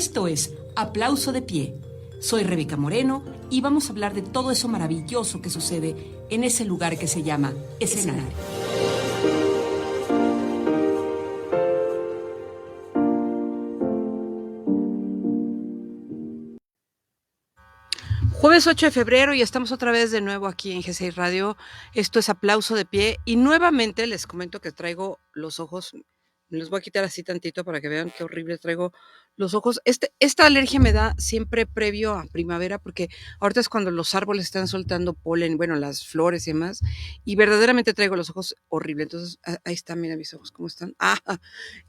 Esto es Aplauso de Pie. Soy Rebeca Moreno y vamos a hablar de todo eso maravilloso que sucede en ese lugar que se llama escenario. Jueves 8 de febrero y estamos otra vez de nuevo aquí en G6 Radio. Esto es Aplauso de Pie y nuevamente les comento que traigo los ojos. Me los voy a quitar así tantito para que vean qué horrible traigo los ojos. Esta alergia me da siempre previo a primavera porque ahorita es cuando los árboles están soltando polen, bueno, las flores y demás, y verdaderamente traigo los ojos horrible. Entonces, ahí están, mira mis ojos, ¿cómo están?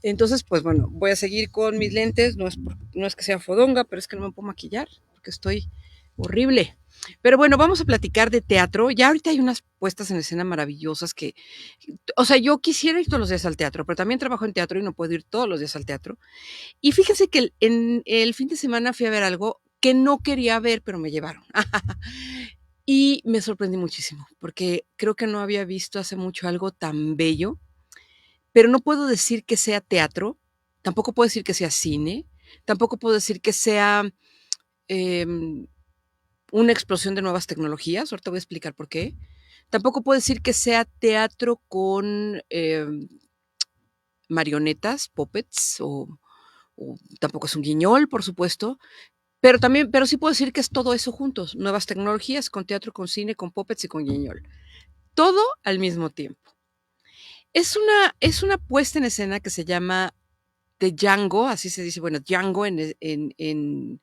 Entonces, pues bueno, voy a seguir con mis lentes. No es que sea fodonga, pero es que no me puedo maquillar porque estoy horrible. Pero bueno, vamos a platicar de teatro. Ya ahorita hay unas puestas en escena maravillosas que, o sea, yo quisiera ir todos los días al teatro, pero también trabajo en teatro y no puedo ir todos los días al teatro. Y fíjense que en el fin de semana fui a ver algo que no quería ver, pero me llevaron. Y me sorprendí muchísimo, porque creo que no había visto hace mucho algo tan bello, pero no puedo decir que sea teatro, tampoco puedo decir que sea cine, tampoco puedo decir que sea em, una explosión de nuevas tecnologías, ahorita voy a explicar por qué. Tampoco puedo decir que sea teatro con marionetas, puppets, o tampoco es un guiñol, por supuesto, pero sí puedo decir que es todo eso juntos, nuevas tecnologías con teatro, con cine, con puppets y con guiñol. Todo al mismo tiempo. Es una puesta en escena que se llama The Django, así se dice, bueno, Django en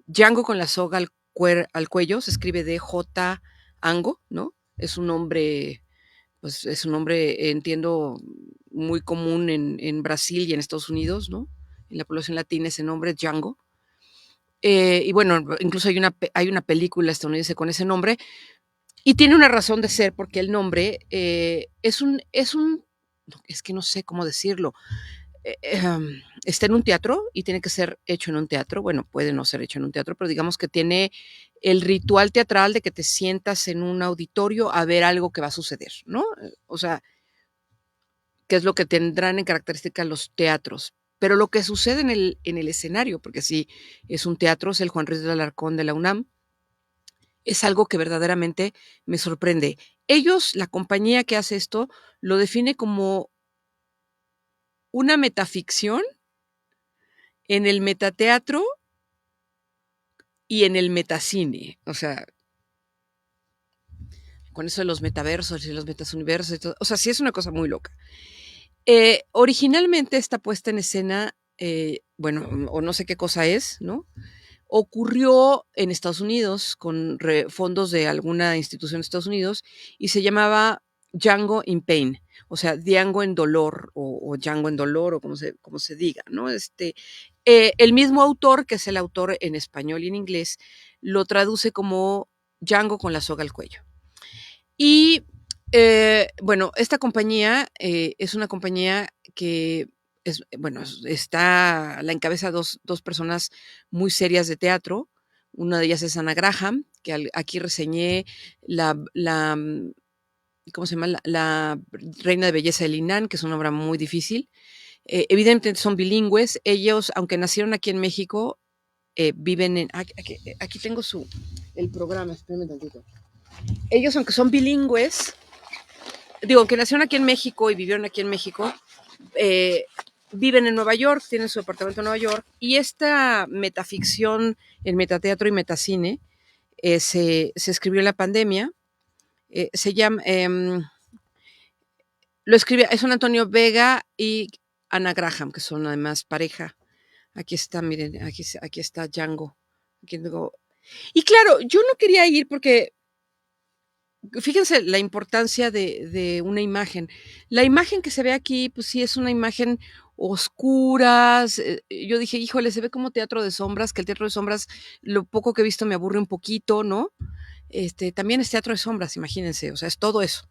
Django con la soga al cuello, se escribe DJ Ango, ¿no? Es un nombre, pues es un nombre, entiendo, muy común en Brasil y en Estados Unidos, ¿no? En la población latina ese nombre, Django. Y bueno, incluso hay una película estadounidense con ese nombre, y tiene una razón de ser, porque el nombre es que no sé cómo decirlo, está en un teatro y tiene que ser hecho en un teatro. Bueno, puede no ser hecho en un teatro, pero digamos que tiene el ritual teatral de que te sientas en un auditorio a ver algo que va a suceder, ¿no? O sea, que es lo que tendrán en característica los teatros. Pero lo que sucede en el escenario, porque sí es un teatro, es el Juan Ruiz del Alarcón de la UNAM, es algo que verdaderamente me sorprende. Ellos, la compañía que hace esto, lo define como una metaficción en el metateatro y en el metacine. O sea, con eso de los metaversos y los metasuniversos y todo. O sea, sí es una cosa muy loca. Originalmente esta puesta en escena, bueno, o no sé qué cosa es, ¿no? Ocurrió en Estados Unidos con fondos de alguna institución de Estados Unidos y se llamaba Django in Pain, o sea, Django en dolor o Django en dolor o como se diga, ¿no? El mismo autor, que es el autor en español y en inglés, lo traduce como Django con la soga al cuello. Y bueno, esta compañía es una compañía que bueno, la encabeza dos personas muy serias de teatro. Una de ellas es Anna Graham, que aquí reseñé ¿cómo se llama? La Reina de Belleza de Linan, que es una obra muy difícil. Evidentemente son bilingües. Ellos, aunque nacieron aquí en México, viven en... Aquí tengo el programa, espérenme tantito. Ellos, aunque son bilingües, aunque nacieron aquí en México y vivieron aquí en México, viven en Nueva York, tienen su departamento en Nueva York, y esta metaficción, el metateatro y metacine, se escribió en la pandemia. Se llama, lo escribe, son Antonio Vega y Anna Graham, que son además pareja. Aquí está, miren, aquí está Django. Y claro, yo no quería ir porque fíjense la importancia de una imagen. La imagen que se ve aquí, pues sí es una imagen oscura. Yo dije, híjole, se ve como teatro de sombras, que el teatro de sombras, lo poco que he visto me aburre un poquito, ¿no? También es teatro de sombras, imagínense, o sea, es todo eso.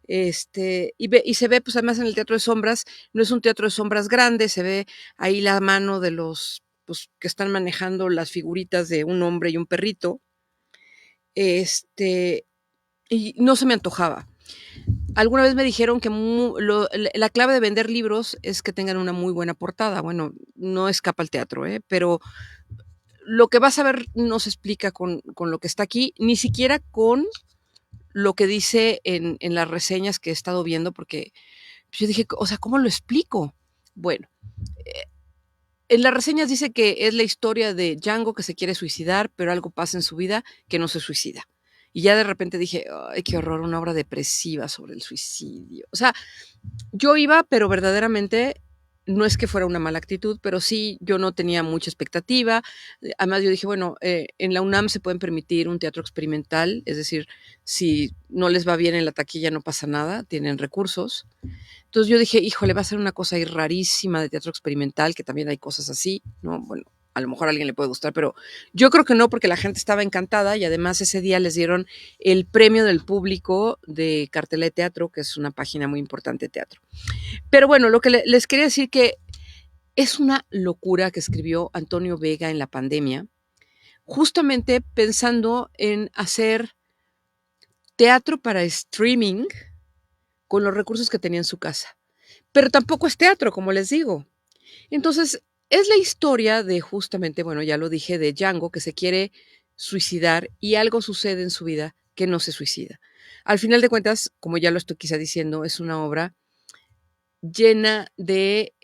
Y se ve, pues además en el teatro de sombras, no es un teatro de sombras grande, se ve ahí la mano de los pues, que están manejando las figuritas de un hombre y un perrito. Y no se me antojaba. alguna vez me dijeron que la clave de vender libros es que tengan una muy buena portada. Bueno, no escapa al teatro, ¿eh? Pero lo que vas a ver no se explica con lo que está aquí, ni siquiera con lo que dice en las reseñas que he estado viendo, porque yo dije, o sea, ¿cómo lo explico? Bueno, en las reseñas dice que es la historia de Django que se quiere suicidar, pero algo pasa en su vida que no se suicida. Y ya de repente dije, ay, qué horror, una obra depresiva sobre el suicidio. O sea, yo iba, pero verdaderamente no es que fuera una mala actitud, pero sí yo no tenía mucha expectativa. Además, yo dije, bueno, en la UNAM se pueden permitir un teatro experimental, es decir, si no les va bien en la taquilla no pasa nada, tienen recursos. Entonces yo dije, híjole, va a ser una cosa ahí rarísima de teatro experimental, que también hay cosas así, ¿no? Bueno, a lo mejor a alguien le puede gustar, pero yo creo que no, porque la gente estaba encantada y además ese día les dieron el premio del público de Cartelera de Teatro, que es una página muy importante de teatro. Pero bueno, lo que les quería decir que es una locura que escribió Antonio Vega en la pandemia, justamente pensando en hacer teatro para streaming con los recursos que tenía en su casa. Pero tampoco es teatro, como les digo. Entonces, es la historia de justamente, bueno, ya lo dije, de Django que se quiere suicidar y algo sucede en su vida que no se suicida. Al final de cuentas, como ya lo estoy quizá diciendo, es una obra llena de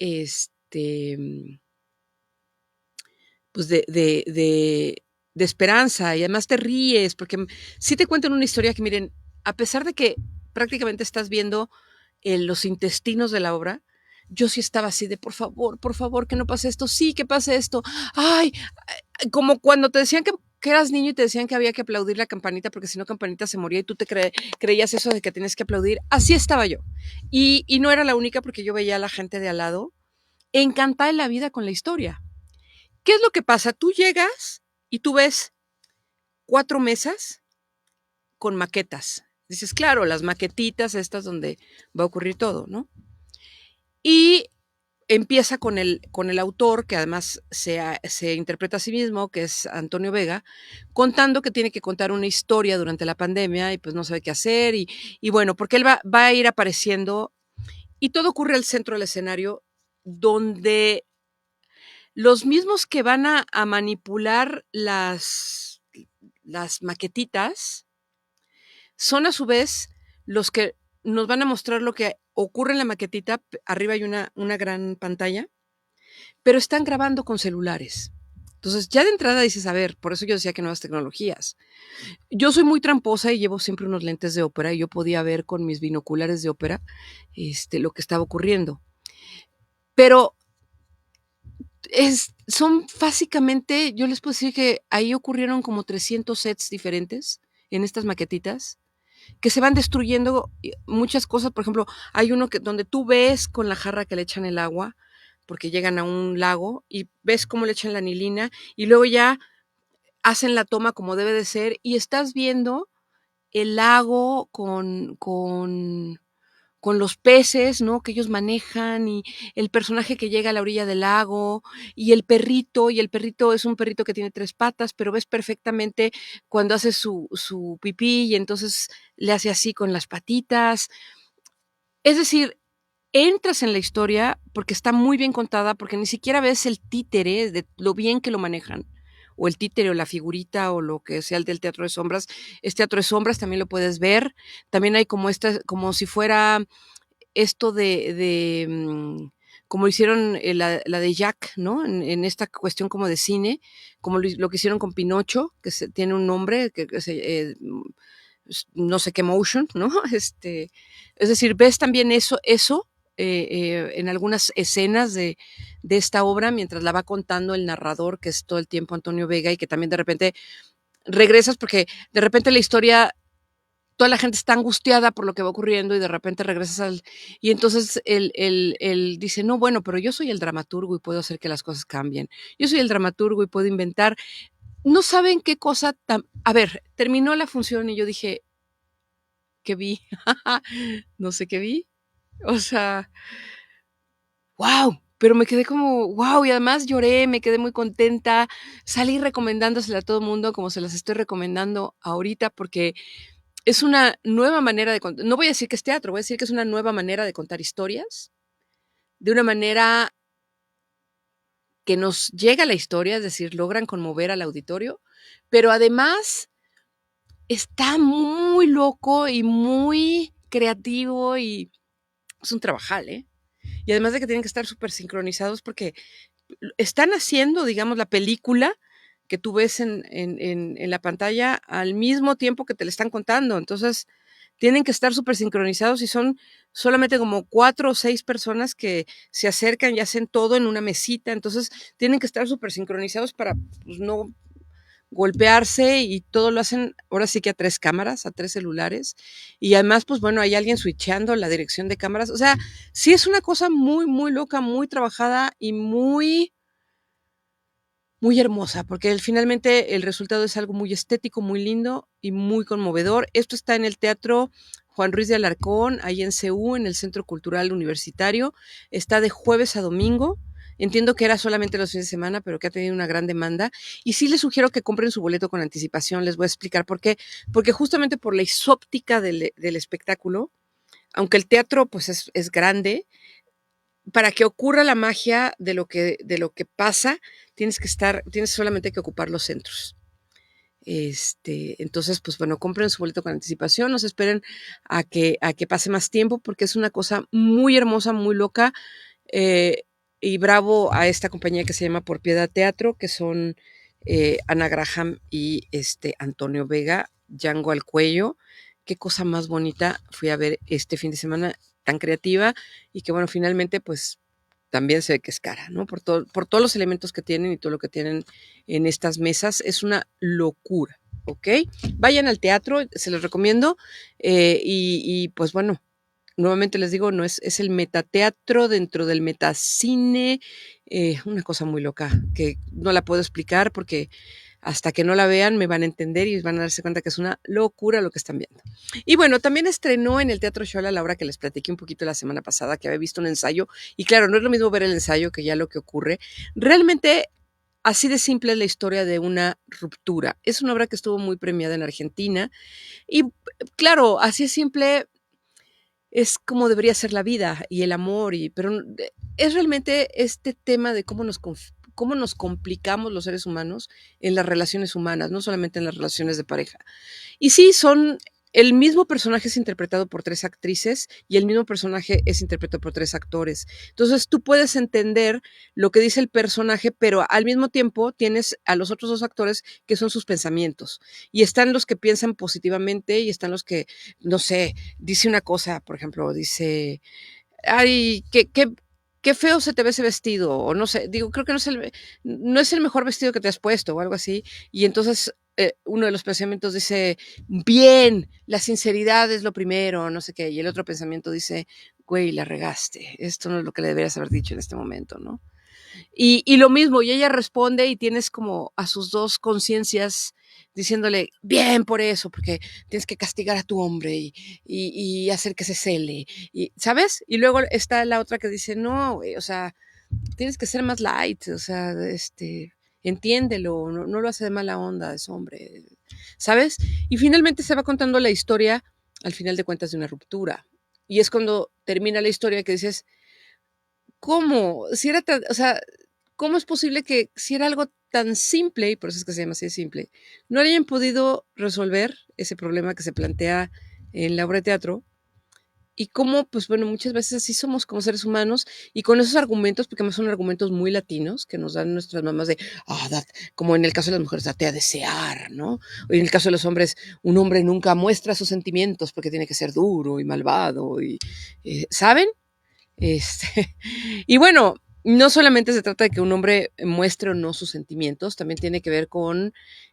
pues de esperanza y además te ríes porque sí te cuentan una historia que miren, a pesar de que prácticamente estás viendo los intestinos de la obra, yo sí estaba así de por favor, que no pase esto, sí, que pase esto. Ay, como cuando te decían que eras niño y te decían que había que aplaudir la campanita porque si no campanita se moría y tú te creías eso de que tenías que aplaudir. Así estaba yo. Y no era la única porque yo veía a la gente de al lado encantada en la vida con la historia. ¿Qué es lo que pasa? Tú llegas y tú ves 4 mesas con maquetas. Dices, claro, las maquetitas estas donde va a ocurrir todo, ¿no? Y empieza con el autor, que además se interpreta a sí mismo, que es Antonio Vega, contando que tiene que contar una historia durante la pandemia y pues no sabe qué hacer. Y bueno, porque él va a ir apareciendo y todo ocurre al centro del escenario donde los mismos que van a manipular las maquetitas son a su vez los que nos van a mostrar lo que ocurre en la maquetita. Arriba hay una gran pantalla, pero están grabando con celulares. Entonces, ya de entrada dices, a ver, por eso yo decía que nuevas tecnologías. Yo soy muy tramposa y llevo siempre unos lentes de ópera y yo podía ver con mis binoculares de ópera lo que estaba ocurriendo. Pero son básicamente, yo les puedo decir que ahí ocurrieron como 300 sets diferentes en estas maquetitas que se van destruyendo muchas cosas. Por ejemplo, hay uno donde tú ves con la jarra que le echan el agua, porque llegan a un lago y ves cómo le echan la anilina y luego ya hacen la toma como debe de ser y estás viendo el lago con los peces, ¿no? Que ellos manejan y el personaje que llega a la orilla del lago y el perrito es un perrito que tiene 3 patas, pero ves perfectamente cuando hace su pipí y entonces le hace así con las patitas. Es decir, entras en la historia porque está muy bien contada, porque ni siquiera ves el títere de lo bien que lo manejan, o el títere o la figurita o lo que sea el del teatro de sombras. Es teatro de sombras, también lo puedes ver. También hay como como si fuera esto como hicieron la de Jack, ¿no? En esta cuestión como de cine, como lo que hicieron con Pinocho, que tiene un nombre, que no sé qué motion, ¿no? Es decir, ves también eso en algunas escenas de esta obra, mientras la va contando el narrador, que es todo el tiempo Antonio Vega, y que también de repente regresas, porque de repente la historia toda la gente está angustiada por lo que va ocurriendo y de repente regresas y entonces él dice, no, bueno, pero yo soy el dramaturgo y puedo hacer que las cosas cambien. Yo soy el dramaturgo y puedo inventar. No saben qué cosa tan... A ver, terminó la función y yo dije, ¿qué vi? No sé qué vi. O sea, wow, pero me quedé como, wow, y además lloré, me quedé muy contenta, salí recomendándosela a todo el mundo como se las estoy recomendando ahorita porque es una nueva manera de contar, no voy a decir que es teatro, voy a decir que es una nueva manera de contar historias, de una manera que nos llega la historia, es decir, logran conmover al auditorio, pero además está muy loco y muy creativo y es un trabajal, ¿eh? Y además de que tienen que estar súper sincronizados porque están haciendo, digamos, la película que tú ves en la pantalla al mismo tiempo que te la están contando. Entonces, tienen que estar súper sincronizados y son solamente como 4 o 6 personas que se acercan y hacen todo en una mesita. Entonces, tienen que estar súper sincronizados para pues, no golpearse y todo lo hacen ahora sí que a 3 cámaras, a 3 celulares. Y además, pues bueno, hay alguien switchando la dirección de cámaras. O sea, sí es una cosa muy, muy loca, muy trabajada y muy hermosa, porque finalmente el resultado es algo muy estético, muy lindo y muy conmovedor. Esto está en el Teatro Juan Ruiz de Alarcón, ahí en CU, en el Centro Cultural Universitario. Está de jueves a domingo. Entiendo que era solamente los fines de semana, pero que ha tenido una gran demanda. Y sí les sugiero que compren su boleto con anticipación. Les voy a explicar por qué. Porque justamente por la isóptica del espectáculo, aunque el teatro pues es grande, para que ocurra la magia de lo que pasa, tienes solamente que ocupar los centros. Entonces, pues bueno, compren su boleto con anticipación, no se esperen a que pase más tiempo, porque es una cosa muy hermosa, muy loca. eh, y bravo a esta compañía que se llama Por Piedad Teatro, que son Ana Graham y Antonio Vega, Django al cuello. Qué cosa más bonita fui a ver este fin de semana, tan creativa, y que bueno, finalmente pues también se ve que es cara, ¿no? Por todos los elementos que tienen y todo lo que tienen en estas mesas, es una locura, ¿ok? Vayan al teatro, se los recomiendo, y pues bueno, nuevamente les digo, no es el metateatro dentro del metacine, una cosa muy loca que no la puedo explicar porque hasta que no la vean me van a entender y van a darse cuenta que es una locura lo que están viendo. Y bueno, también estrenó en el Teatro Xola la obra que les platiqué un poquito la semana pasada, que había visto un ensayo, y claro, no es lo mismo ver el ensayo que ya lo que ocurre. Realmente así de simple es la historia de una ruptura. Es una obra que estuvo muy premiada en Argentina y claro, así es simple, es como debería ser la vida y el amor, pero es realmente este tema de cómo nos complicamos los seres humanos en las relaciones humanas, no solamente en las relaciones de pareja. Y sí, el mismo personaje es interpretado por 3 actrices y el mismo personaje es interpretado por 3 actores. Entonces tú puedes entender lo que dice el personaje, pero al mismo tiempo tienes a los otros 2 actores que son sus pensamientos. Y están los que piensan positivamente y están los que, no sé, dice una cosa, por ejemplo, dice, ay, qué feo se te ve ese vestido, o no sé, digo, creo que no es el mejor vestido que te has puesto, o algo así. Y entonces uno de los pensamientos dice, bien, la sinceridad es lo primero, no sé qué. Y el otro pensamiento dice, güey, la regaste, esto no es lo que le deberías haber dicho en este momento, ¿no? Y lo mismo, y ella responde y tienes como a sus 2 conciencias diciéndole, bien por eso, porque tienes que castigar a tu hombre y hacer que se cele, y, ¿sabes? Y luego está la otra que dice, no, güey, o sea, tienes que ser más light, o sea, entiéndelo, no lo hace de mala onda, es hombre, ¿sabes? Y finalmente se va contando la historia, al final de cuentas, de una ruptura. Y es cuando termina la historia que dices, ¿cómo? Si era tan, o sea, ¿cómo es posible que si era algo tan simple, y por eso es que se llama así de simple, no hayan podido resolver ese problema que se plantea en la obra de teatro? Y cómo, pues bueno, muchas veces así somos como seres humanos y con esos argumentos, porque además son argumentos muy latinos que nos dan nuestras mamás de, como en el caso de las mujeres, date a desear, ¿no? O en el caso de los hombres, un hombre nunca muestra sus sentimientos porque tiene que ser duro y malvado, y, ¿saben? Este, y bueno, no solamente se trata de que un hombre muestre o no sus sentimientos, también tiene que ver con,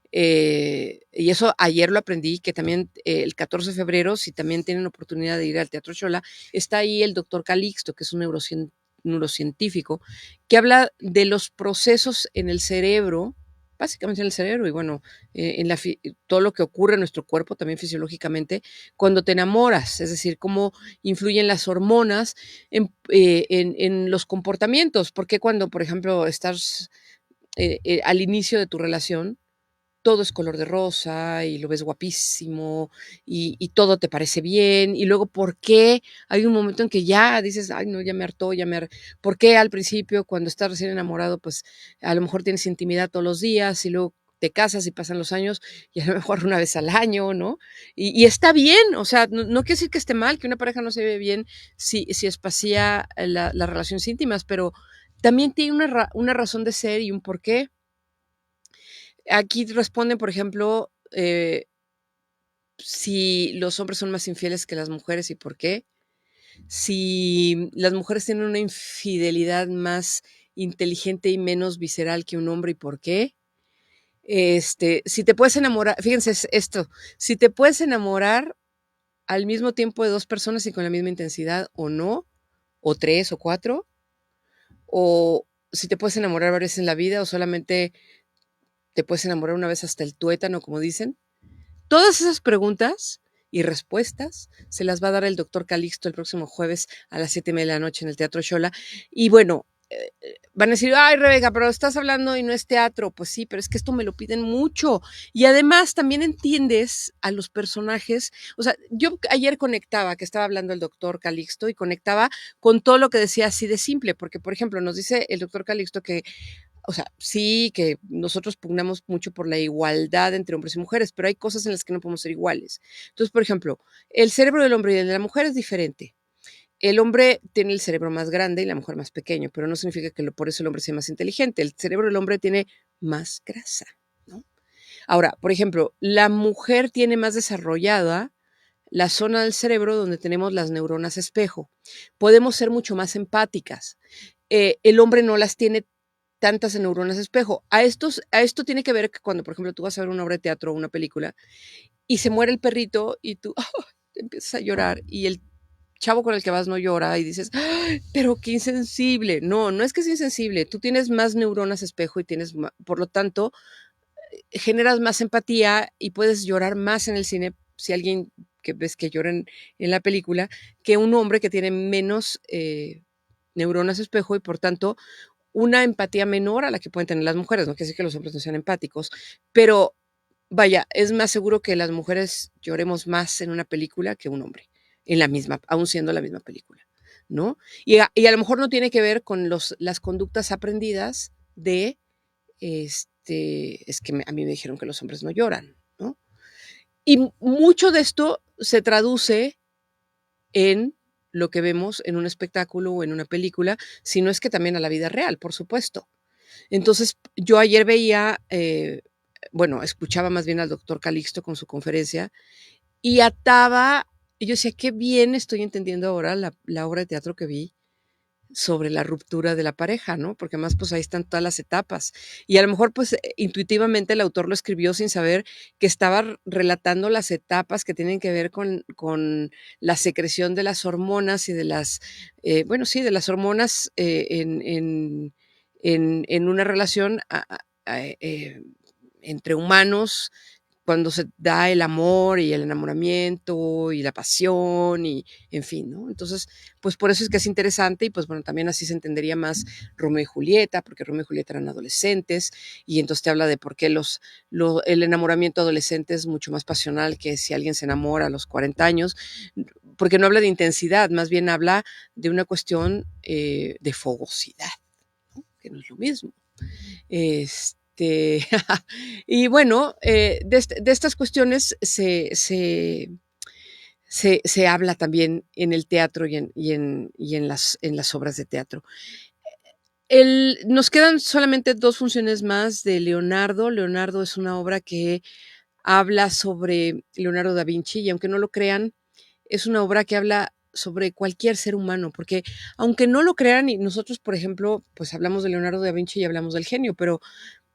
y eso ayer lo aprendí, que también el 14 de febrero, si también tienen oportunidad de ir al Teatro Xola, está ahí el doctor Calixto, que es un neurocientífico, que habla de los procesos en el cerebro, básicamente en el cerebro, y bueno, todo lo que ocurre en nuestro cuerpo también fisiológicamente, cuando te enamoras, es decir, cómo influyen las hormonas en los comportamientos. Porque cuando, por ejemplo, estás al inicio de tu relación, todo es color de rosa y lo ves guapísimo y todo te parece bien. Y luego, ¿por qué hay un momento en que ya dices, ay, no, ya me hartó, ¿por qué al principio, cuando estás recién enamorado, pues a lo mejor tienes intimidad todos los días y luego te casas y pasan los años y a lo mejor una vez al año, ¿no? Y está bien, o sea, no quiere decir que esté mal, que una pareja no se ve bien si espacía las relaciones íntimas, pero también tiene una razón de ser y un porqué. Aquí responden, por ejemplo, si los hombres son más infieles que las mujeres y por qué. Si las mujeres tienen una infidelidad más inteligente y menos visceral que un hombre y por qué. Si te puedes enamorar, fíjense esto, si te puedes enamorar al mismo tiempo de dos personas y con la misma intensidad o no, o tres o cuatro, o si te puedes enamorar varias veces en la vida o solamente te puedes enamorar una vez hasta el tuétano, como dicen. Todas esas preguntas y respuestas se las va a dar el doctor Calixto el próximo jueves a las 7:30 de la noche en el Teatro Xola. Y bueno, van a decir, ay, Rebeca, pero estás hablando y no es teatro. Pues sí, pero es que esto me lo piden mucho. Y además también entiendes a los personajes. O sea, yo ayer conectaba, que estaba hablando el doctor Calixto y conectaba con todo lo que decía así de simple, porque, por ejemplo, nos dice el doctor Calixto que, o sea, sí que nosotros pugnamos mucho por la igualdad entre hombres y mujeres, pero hay cosas en las que no podemos ser iguales. Entonces, por ejemplo, el cerebro del hombre y el de la mujer es diferente. El hombre tiene el cerebro más grande y la mujer más pequeño, pero no significa que por eso el hombre sea más inteligente. El cerebro del hombre tiene más grasa, ¿no? Ahora, por ejemplo, la mujer tiene más desarrollada la zona del cerebro donde tenemos las neuronas espejo. Podemos ser mucho más empáticas. El hombre no las tiene tantas neuronas espejo. A esto tiene que ver que cuando, por ejemplo, tú vas a ver una obra de teatro o una película y se muere el perrito y tú te empiezas a llorar y el chavo con el que vas no llora y dices, "Ay, pero qué insensible". No, no es que es insensible. Tú tienes más neuronas espejo y por lo tanto, generas más empatía y puedes llorar más en el cine si alguien que ves que llora en la película que un hombre que tiene menos neuronas espejo y por tanto una empatía menor a la que pueden tener las mujeres. No quiere decir que los hombres no sean empáticos, pero vaya, es más seguro que las mujeres lloremos más en una película que un hombre, en la misma, aún siendo la misma película, ¿no? Y a lo mejor no tiene que ver con las conductas aprendidas de, es que a mí me dijeron que los hombres no lloran, ¿no? Y mucho de esto se traduce en lo que vemos en un espectáculo o en una película, si no es que también a la vida real, por supuesto. Entonces, yo ayer veía, bueno, escuchaba más bien al doctor Calixto con su conferencia y y yo decía, qué bien estoy entendiendo ahora la obra de teatro que vi sobre la ruptura de la pareja, ¿no? Porque además, pues ahí están todas las etapas. Y a lo mejor, pues intuitivamente el autor lo escribió sin saber que estaba relatando las etapas que tienen que ver con la secreción de las hormonas y de bueno, sí, de las hormonas en una relación entre humanos cuando se da el amor y el enamoramiento y la pasión y en fin, ¿no? Entonces, pues por eso es que es interesante y pues bueno, también así se entendería más Romeo y Julieta, porque Romeo y Julieta eran adolescentes y entonces te habla de por qué el enamoramiento adolescente es mucho más pasional que si alguien se enamora a los 40 años, porque no habla de intensidad, más bien habla de una cuestión de fogosidad, ¿no? Que no es lo mismo. Y bueno, de estas cuestiones se habla también en el teatro y en las obras de teatro. Nos quedan solamente 2 funciones más de Leonardo. Leonardo es una obra que habla sobre Leonardo da Vinci y aunque no lo crean, es una obra que habla sobre cualquier ser humano, porque aunque no lo crean y nosotros, por ejemplo, pues hablamos de Leonardo da Vinci y hablamos del genio, pero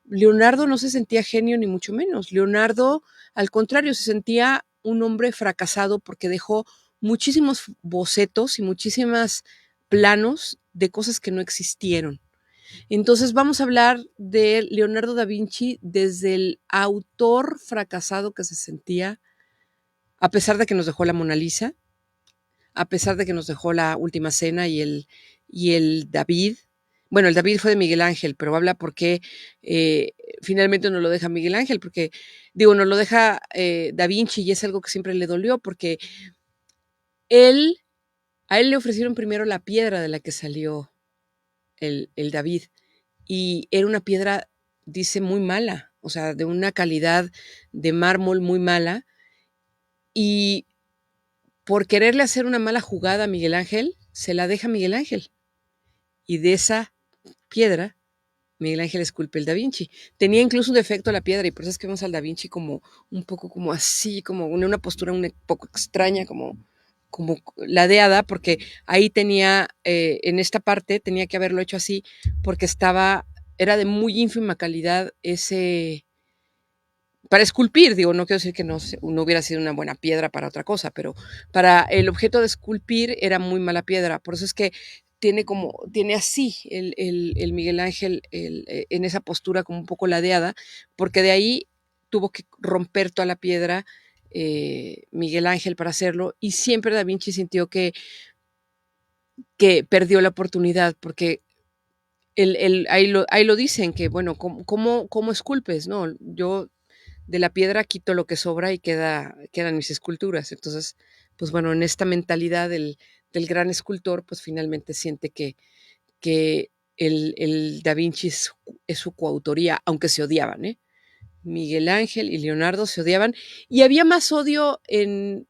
Leonardo no se sentía genio ni mucho menos. Leonardo, al contrario, se sentía un hombre fracasado porque dejó muchísimos bocetos y muchísimos planos de cosas que no existieron. Entonces vamos a hablar de Leonardo da Vinci desde el autor fracasado que se sentía, a pesar de que nos dejó la Mona Lisa, a pesar de que nos dejó la Última Cena y el David, Bueno, el David fue de Miguel Ángel, pero habla por qué finalmente no lo deja Miguel Ángel, porque, digo, nos lo deja Da Vinci y es algo que siempre le dolió, porque él, a él le ofrecieron primero la piedra de la que salió el David, y era una piedra, dice, muy mala, o sea, de una calidad de mármol muy mala, y por quererle hacer una mala jugada a Miguel Ángel, se la deja Miguel Ángel, y de esa piedra Miguel Ángel esculpe el Da Vinci. Tenía incluso un defecto la piedra y por eso es que vemos al Da Vinci como un poco como así, como una postura un poco extraña, como ladeada, porque ahí tenía, en esta parte tenía que haberlo hecho así, porque era de muy ínfima calidad ese, para esculpir, digo, no quiero decir que no hubiera sido una buena piedra para otra cosa, pero para el objeto de esculpir era muy mala piedra. Por eso es que tiene así el Miguel Ángel en esa postura como un poco ladeada, porque de ahí tuvo que romper toda la piedra Miguel Ángel para hacerlo, y siempre Da Vinci sintió que perdió la oportunidad, porque ahí lo dicen, que bueno, ¿cómo esculpes? No, yo de la piedra quito lo que sobra y quedan mis esculturas. Entonces, pues bueno, en esta mentalidad del gran escultor, pues finalmente siente que el Da Vinci es su coautoría, aunque se odiaban, ¿eh? Miguel Ángel y Leonardo se odiaban, y había más odio en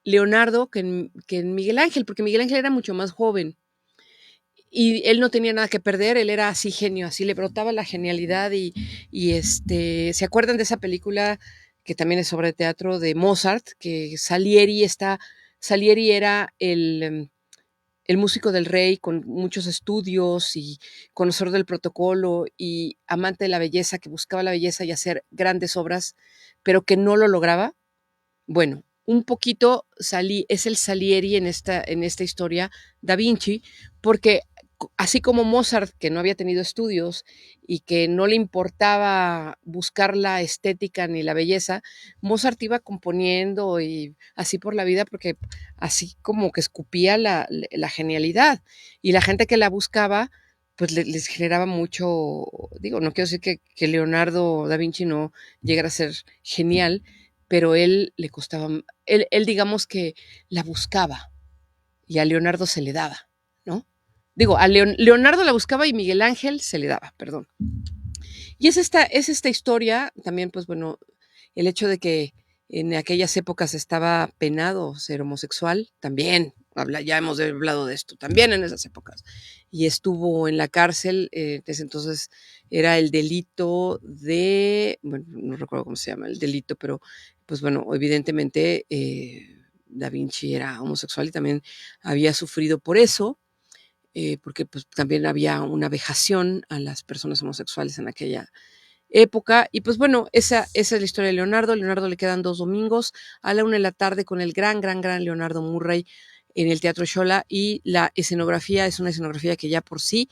Leonardo que en Miguel Ángel, porque Miguel Ángel era mucho más joven y él no tenía nada que perder, él era así genio, así le brotaba la genialidad ¿se acuerdan de esa película que también es obra de teatro de Mozart, que Salieri era el músico del rey con muchos estudios y conocedor del protocolo y amante de la belleza, que buscaba la belleza y hacer grandes obras, pero que no lo lograba? Bueno, un poquito es el Salieri en esta historia, Da Vinci, porque así como Mozart, que no había tenido estudios y que no le importaba buscar la estética ni la belleza, Mozart iba componiendo y así por la vida, porque así como que escupía la genialidad, y la gente que la buscaba, pues les generaba mucho, digo, no quiero decir que Leonardo da Vinci no llegara a ser genial, pero él le costaba, él digamos que la buscaba y a Leonardo se le daba, ¿no? Digo, a Leonardo la buscaba y Miguel Ángel se le daba, perdón. Y es esta historia, también, pues bueno, el hecho de que en aquellas épocas estaba penado ser homosexual, también, ya hemos hablado de esto, también en esas épocas. Y estuvo en la cárcel, desde entonces era el delito bueno, no recuerdo cómo se llama el delito, pero pues bueno, evidentemente Da Vinci era homosexual y también había sufrido por eso, porque pues también había una vejación a las personas homosexuales en aquella época. Y pues bueno, esa es la historia de Leonardo. Leonardo le quedan 2 domingos a la 1 de la tarde con el gran Leonardo Murray en el Teatro Xola, y la escenografía es una escenografía que ya por sí,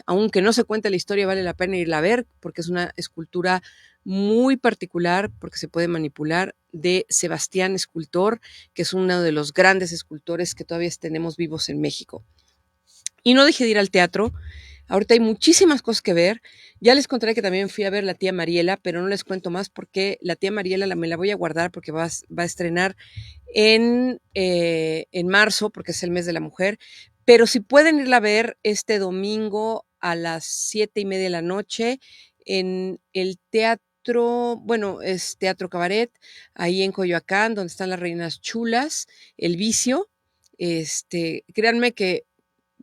aunque no se cuente la historia, vale la pena irla a ver, porque es una escultura muy particular, porque se puede manipular, de Sebastián Escultor, que es uno de los grandes escultores que todavía tenemos vivos en México. Y no dejé de ir al teatro. Ahorita hay muchísimas cosas que ver. Ya les contaré que también fui a ver La Tía Mariela, pero no les cuento más porque La Tía Mariela me la voy a guardar porque va a estrenar en marzo, porque es el mes de la mujer. Pero si pueden irla a ver este domingo a las 7:30 p.m. en el teatro, bueno, es Teatro Cabaret, ahí en Coyoacán, donde están las Reinas Chulas, El Vicio. Créanme que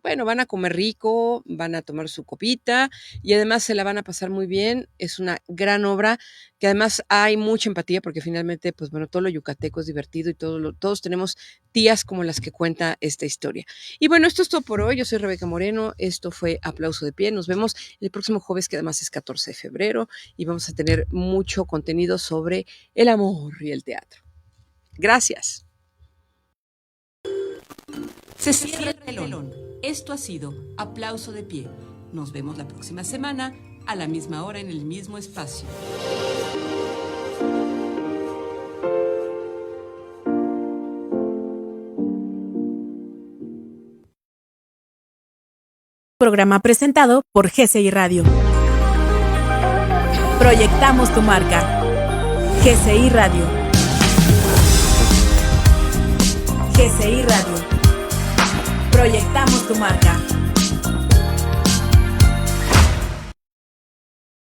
bueno, van a comer rico, van a tomar su copita y además se la van a pasar muy bien. Es una gran obra que además hay mucha empatía porque finalmente, pues bueno, todo lo yucateco es divertido y todos tenemos tías como las que cuenta esta historia. Y bueno, esto es todo por hoy. Yo soy Rebeca Moreno. Esto fue Aplauso de Pie. Nos vemos el próximo jueves, que además es 14 de febrero, y vamos a tener mucho contenido sobre el amor y el teatro. Gracias. Se cierra el telón. Esto ha sido Aplauso de Pie. Nos vemos la próxima semana a la misma hora en el mismo espacio. Programa presentado por GCI Radio. Proyectamos tu marca. GCI Radio. GCI Radio. Proyectamos tu marca.